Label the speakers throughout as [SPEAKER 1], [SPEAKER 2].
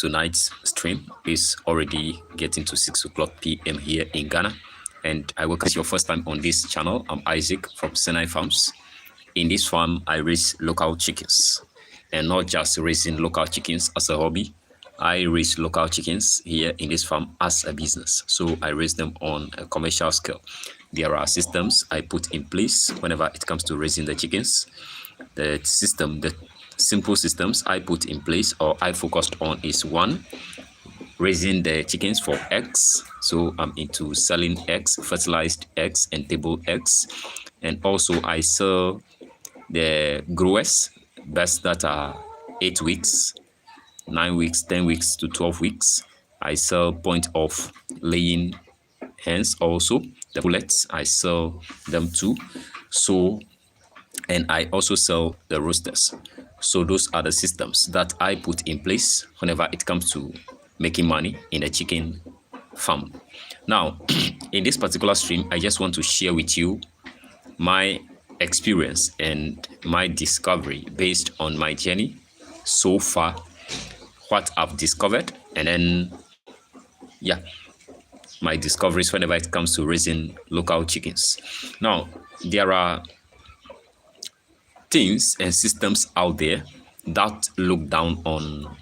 [SPEAKER 1] Tonight's stream is already getting to 6 o'clock p.m. here in Ghana, and I welcome you your first time on this channel. I'm Isaac from Senai Farms. In this farm, I raise local chickens, and not just raising local chickens as a hobby. I raise local chickens here in this farm as a business, so I raise them on a commercial scale. There are systems I put in place whenever it comes to raising the chickens. The simple systems I put in place or I focused on is one, raising the chickens for eggs. So I'm into selling eggs, fertilized eggs and table eggs. And also I sell the growers, birds that are 8 weeks, 9 weeks, 10 weeks to 12 weeks. I sell point of laying hens also. The pullets, I sell them too. So, and I also sell the roosters. So those are the systems that I put in place whenever it comes to making money in a chicken farm. Now, in this particular stream, I just want to share with you my experience and my discovery based on my journey so far, what I've discovered, and then, yeah, my discoveries whenever it comes to raising local chickens. Now, there are things and systems out there that look down on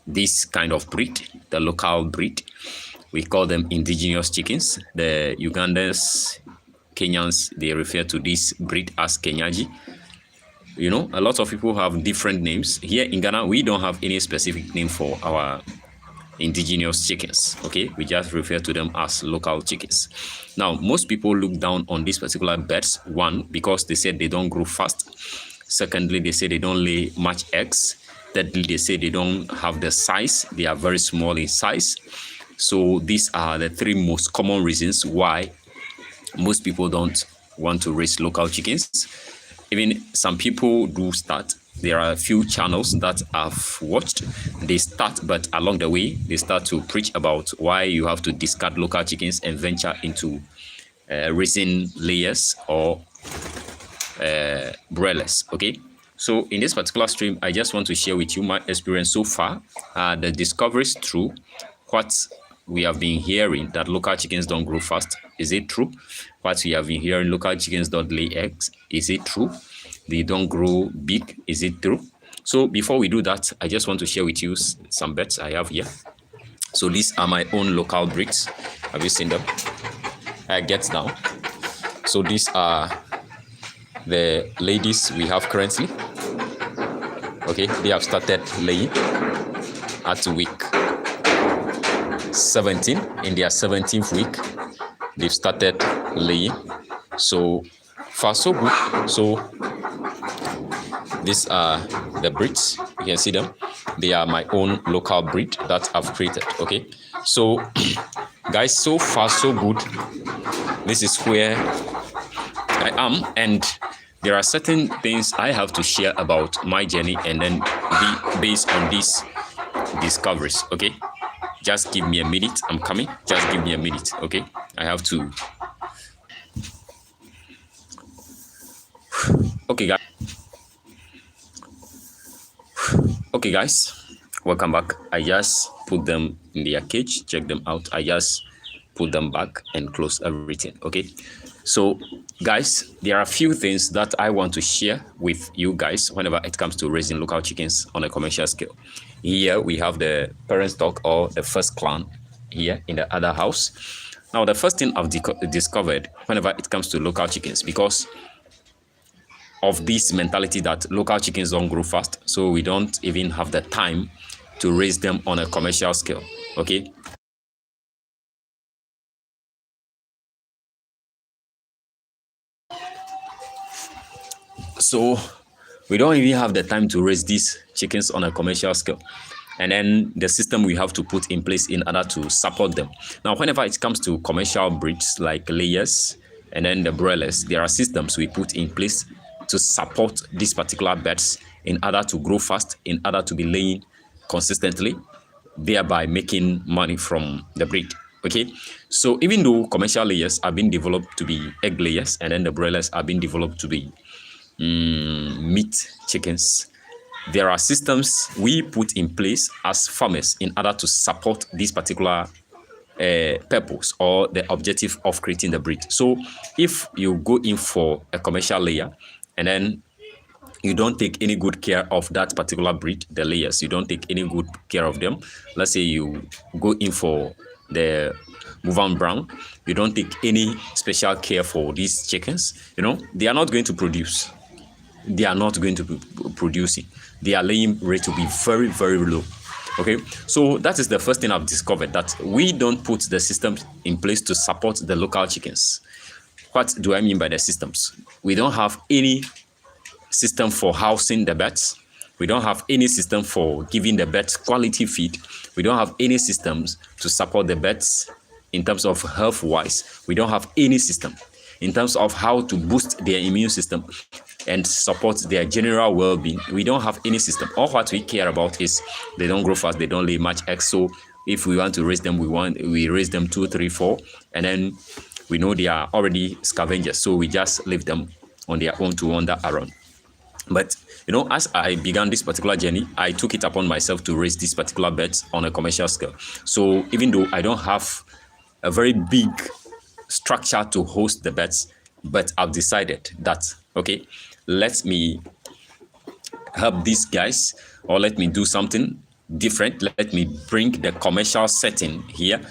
[SPEAKER 1] this kind of breed, the local breed. We call them indigenous chickens. The Ugandans, Kenyans, they refer to this breed as Kenyaji. You know, a lot of people have different names. Here in Ghana, we don't have any specific name for our indigenous chickens, okay? We just refer to them as local chickens. Now, most people look down on these particular birds, one, because they said they don't grow fast. Secondly, they say they don't lay much eggs. Thirdly, they say they don't have the size. They are very small in size. So these are the three most common reasons why most people don't want to raise local chickens. Even some people do start. There are a few channels that I've watched. They start, but along the way, they start to preach about why you have to discard local chickens and venture into raising layers or broilers, okay? So in this particular stream, I just want to share with you my experience so far. The discoveries through what we have been hearing, that local chickens don't grow fast. Is it true? What we have been hearing, local chickens don't lay eggs. Is it true? They don't grow big. Is it true? So before we do that, I just want to share with you some birds I have here. So these are my own local breeds. Have you seen them? Get down. So these are the ladies we have currently. Okay, they have started laying at week 17. In their 17th week, they've started laying. So far so good. So these are the breeds. You can see them. They are my own local breed that I've created. Okay, so guys, so far so good. This is where I am, and there are certain things I have to share about my journey and then be based on these discoveries. Okay, just give me a minute. I'm coming. Just give me a minute. Okay, I have to. Okay, guys. Okay, guys, welcome back. I just put them in their cage. Check them out. I just put them back and close everything. Okay, so guys, there are a few things that I want to share with you guys whenever it comes to raising local chickens on a commercial scale. Here we have the parent stock or the first clan here in the other house. Now, the first thing I've discovered whenever it comes to local chickens, because of this mentality that local chickens don't grow fast, so we don't even have the time to raise them on a commercial scale, okay? So we don't even have the time to raise these chickens on a commercial scale. And then the system we have to put in place in order to support them. Now, whenever it comes to commercial breeds like layers and then the broilers, there are systems we put in place to support these particular birds in order to grow fast, in order to be laying consistently, thereby making money from the breed. Okay, so even though commercial layers are being developed to be egg layers and then the broilers are being developed to be meat chickens, there are systems we put in place as farmers in order to support this particular purpose or the objective of creating the breed. So if you go in for a commercial layer and then you don't take any good care of that particular breed, the layers, you don't take any good care of them. Let's say you go in for the Woodhaven brown, you don't take any special care for these chickens, you know, they are not going to produce. They are not going to be producing. Their laying rate will be very, very low. Okay, so that is the first thing I've discovered, that we don't put the systems in place to support the local chickens. What do I mean by the systems? We don't have any system for housing the birds. We don't have any system for giving the birds quality feed. We don't have any systems to support the birds in terms of health wise. We don't have any system in terms of how to boost their immune system and support their general well-being. We don't have any system. All what we care about is they don't grow fast, they don't lay much eggs. So if we want to raise them, we raise them 2, 3, 4, and then we know they are already scavengers, so we just leave them on their own to wander around. But you know, as I began this particular journey, I took it upon myself to raise these particular birds on a commercial scale. So even though I don't have a very big structure to host the birds, but I've decided that, okay, let me help these guys, or let me do something different. Let me bring the commercial setting here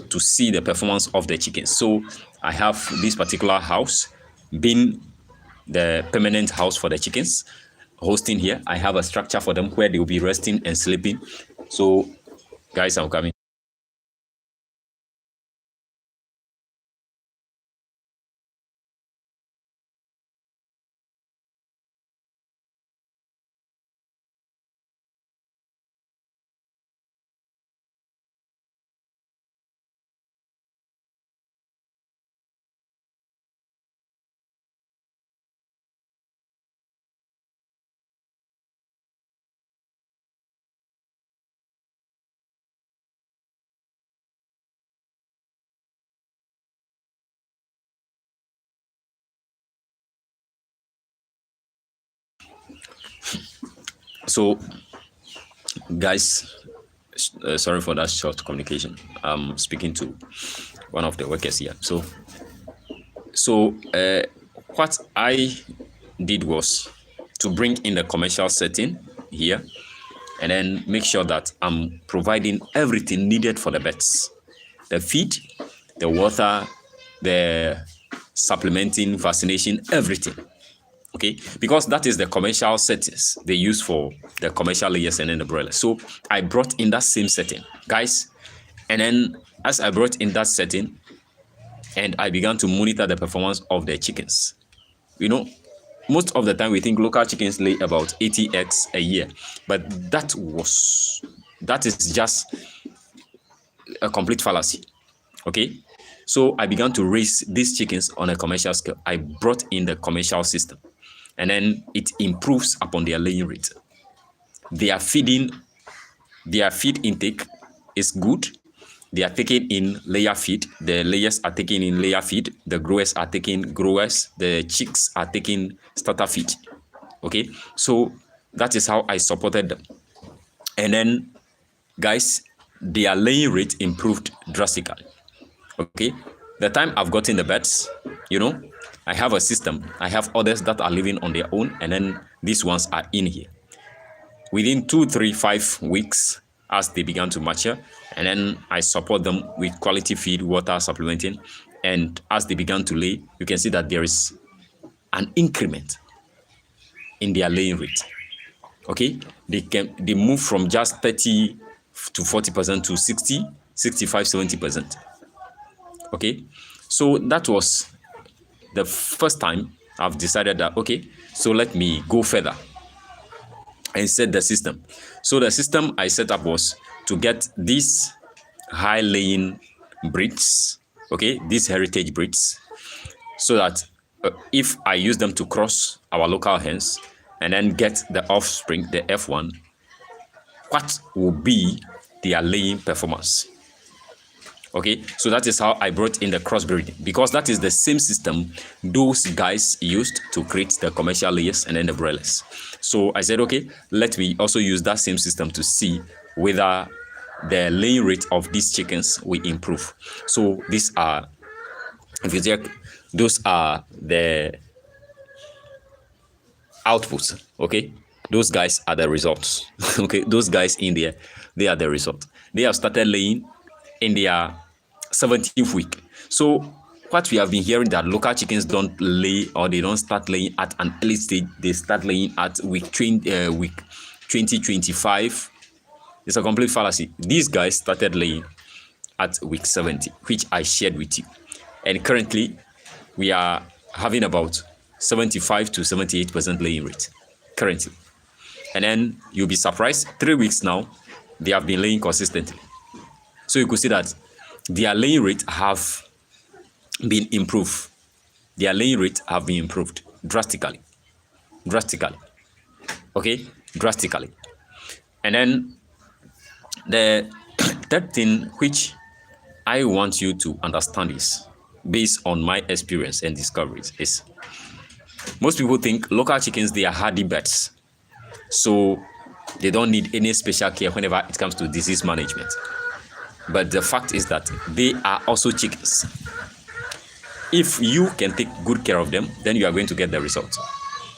[SPEAKER 1] to see the performance of the chickens. So I have this particular house being the permanent house for the chickens, hosting here. I have a structure for them where they will be resting and sleeping. So guys, I'm coming. So guys, sorry for that short communication. I'm speaking to one of the workers here. So what I did was to bring in the commercial setting here and then make sure that I'm providing everything needed for the birds: the feed, the water, the supplementing, vaccination, everything. Okay, because that is the commercial settings they use for the commercial layers and then the broilers. So I brought in that same setting, guys, and then as I brought in that setting and I began to monitor the performance of the chickens. You know, most of the time we think local chickens lay about 80 eggs a year, but that is just a complete fallacy. Okay, so I began to raise these chickens on a commercial scale. I brought in the commercial system, and then it improves upon their laying rate. Their feed intake is good. They are taking in layer feed. The layers are taking in layer feed. The growers are taking growers. The chicks are taking starter feed. Okay, so that is how I supported them. And then, guys, their laying rate improved drastically. Okay, the time I've gotten the birds, you know, I have a system. I have others that are living on their own, and then these ones are in here. Within 2, 3, 5 weeks, as they began to mature, and then I support them with quality feed, water, supplementing, and as they began to lay, you can see that there is an increment in their laying rate. Okay, they move from just 30 to 40% to 60, 65, 70%. Okay, so that was the first time I've decided that, okay, so let me go further and set the system. So the system I set up was to get these high laying breeds, okay, these heritage breeds, so that if I use them to cross our local hens and then get the offspring, the F1, what will be their laying performance? Okay, so that is how I brought in the crossbreeding, because that is the same system those guys used to create the commercial layers and then the broilers. So I said, okay, let me also use that same system to see whether the laying rate of these chickens will improve. So these are, if you check, those are the outputs. Okay, those guys are the results. Okay, those guys in there, they are the result. They have started laying in their 17th week. So what we have been hearing, that local chickens don't lay, or they don't start laying at an early stage, they start laying at week 20-25. It's a complete fallacy. These guys started laying at week 70, which I shared with you. And currently, we are having about 75 to 78% laying rate currently. And then you'll be surprised, 3 weeks now, they have been laying consistently. So you could see that their laying rate have been improved. Their laying rate have been improved drastically. Okay, drastically. And then the third thing which I want you to understand is, based on my experience and discoveries, is most people think local chickens, they are hardy birds, so they don't need any special care whenever it comes to disease management. But the fact is that they are also chickens. If you can take good care of them, then you are going to get the result.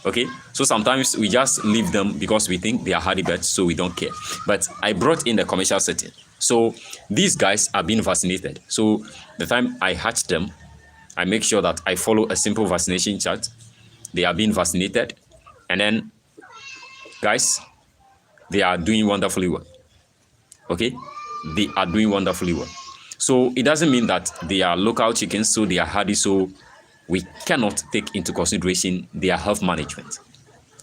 [SPEAKER 1] Okay, so sometimes we just leave them because we think they are hardy birds, so we don't care. But I brought in the commercial setting. So these guys are being vaccinated. So the time I hatch them, I make sure that I follow a simple vaccination chart. They are being vaccinated. And then, guys, they are doing wonderfully well. Okay, they are doing wonderfully well. So it doesn't mean that they are local chickens, so they are hardy, so we cannot take into consideration their health management.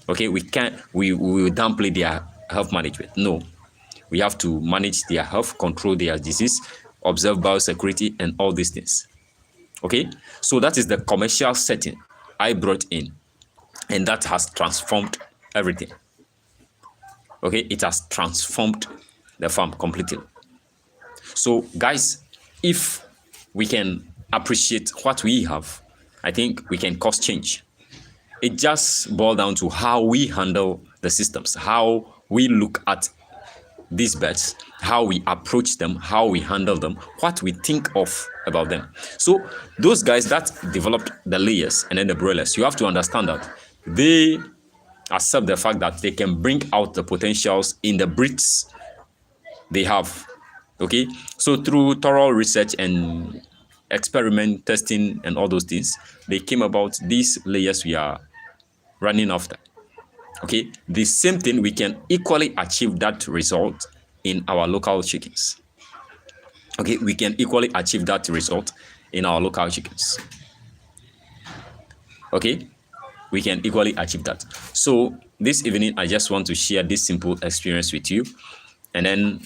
[SPEAKER 1] Okay, we will downplay their health management. No, we have to manage their health, control their disease, observe biosecurity, and all these things. Okay, so that is the commercial setting I brought in, and that has transformed everything. Okay, it has transformed the farm completely. So guys, if we can appreciate what we have, I think we can cause change. It just boils down to how we handle the systems, how we look at these birds, how we approach them, how we handle them, what we think of about them. So those guys that developed the layers and then the broilers, you have to understand that they accept the fact that they can bring out the potentials in the breeds they have. Okay, so through thorough research and experiment testing and all those things, they came about these layers we are running after. Okay, the same thing, we can equally achieve that result in our local chickens. Okay, we can equally achieve that result in our local chickens. Okay, we can equally achieve that. So this evening, I just want to share this simple experience with you. And then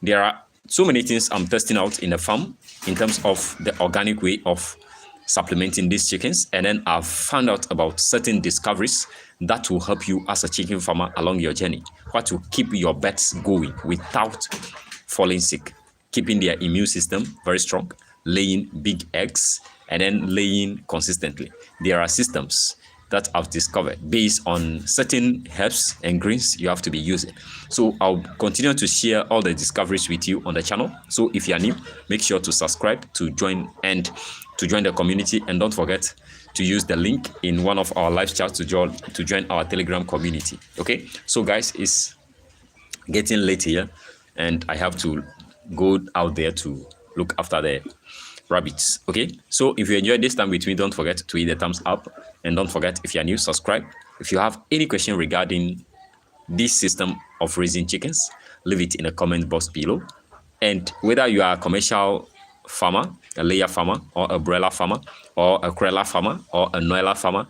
[SPEAKER 1] there are so many things I'm testing out in the farm in terms of the organic way of supplementing these chickens. And then I've found out about certain discoveries that will help you as a chicken farmer along your journey. What will keep your birds going without falling sick, keeping their immune system very strong, laying big eggs, and then laying consistently. There are systems that I've discovered based on certain herbs and greens you have to be using. So I'll continue to share all the discoveries with you on the channel. So if you are new, make sure to subscribe to join the community, and don't forget to use the link in one of our live chats to join our Telegram community. Okay, so guys, it's getting late here and I have to go out there to look after the rabbits. Okay, so if you enjoyed this time with me, don't forget to hit the thumbs up, and don't forget, if you are new, subscribe. If you have any question regarding this system of raising chickens, leave it in the comment box below. And whether you are a commercial farmer, a layer farmer, or a broiler farmer, or a crella farmer, or a noiler farmer,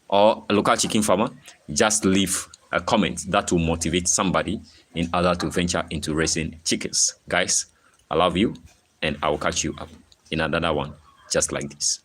[SPEAKER 1] or a local chicken farmer, just leave a comment that will motivate somebody in order to venture into raising chickens. Guys, I love you, and I will catch you up in another one just like this.